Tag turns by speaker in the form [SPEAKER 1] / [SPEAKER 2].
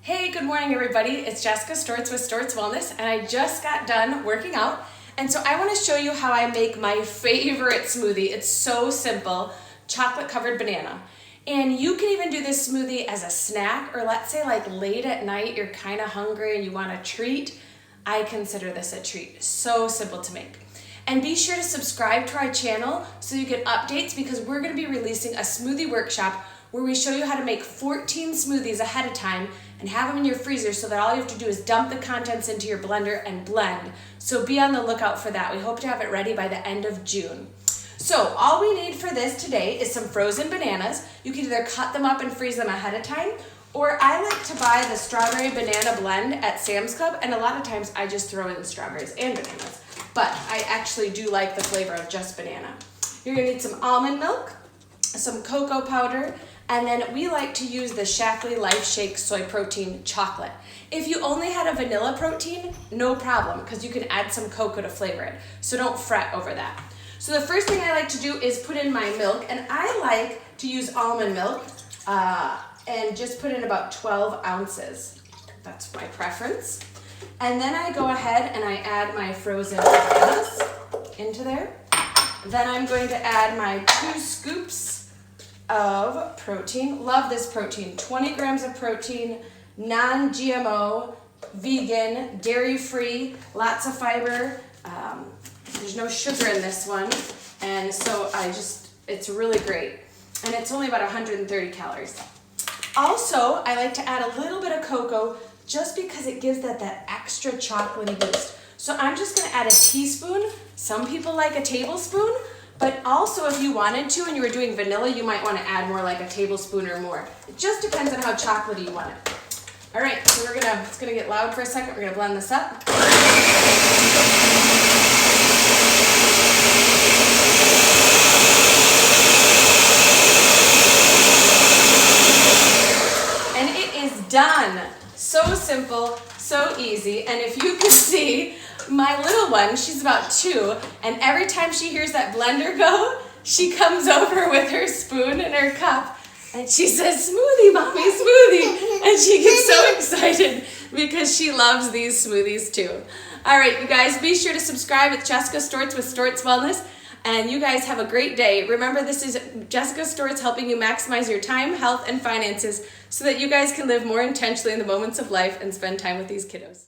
[SPEAKER 1] Hey, good morning everybody. It's Jessica Storts with Storts Wellness, and I just got done working out. And so I want to show you how I make my favorite smoothie. It's so simple, chocolate covered banana. And you can even do this smoothie as a snack, or let's say like late at night, you're kind of hungry and you want a treat. I consider this a treat. So simple to make. And be sure to subscribe to our channel so you get updates, because we're going to be releasing a smoothie workshop where we show you how to make 14 smoothies ahead of time and have them in your freezer so that all you have to do is dump the contents into your blender and blend. So be on the lookout for that. We hope to have it ready by the end of June. So all we need for this today is some frozen bananas. You can either cut them up and freeze them ahead of time, or I like to buy the strawberry banana blend at Sam's Club, and a lot of times I just throw in strawberries and bananas. But I actually do like the flavor of just banana. You're gonna need some almond milk, some cocoa powder, and then we like to use the Shaklee Life Shake Soy Protein Chocolate. If you only had a vanilla protein, no problem, because you can add some cocoa to flavor it. So don't fret over that. So the first thing I like to do is put in my milk, and I like to use almond milk and just put in about 12 ounces. That's my preference. And then I go ahead and I add my frozen bananas into there. Then I'm going to add my 2 scoops of protein. Love this protein. 20 grams of protein, non-GMO, vegan, dairy-free, lots of fiber. There's no sugar in this one, and so it's really great. And it's only about 130 calories. Also, I like to add a little bit of cocoa just because it gives that extra chocolatey boost. So I'm just gonna add a teaspoon. Some people like a tablespoon, but also if you wanted to and you were doing vanilla, you might wanna add more, like a tablespoon or more. It just depends on how chocolatey you want it. All right, so it's gonna get loud for a second. We're gonna blend this up. And it is done. So simple, so easy. And if you can see, my little one, she's about 2, and every time she hears that blender go, she comes over with her spoon and her cup, and she says, "Smoothie, Mommy, smoothie." And she gets so excited because she loves these smoothies too. All right, you guys, be sure to subscribe. It's Jessica Storts with Storts Wellness, and you guys have a great day. Remember, this is Jessica Storts helping you maximize your time, health, and finances so that you guys can live more intentionally in the moments of life and spend time with these kiddos.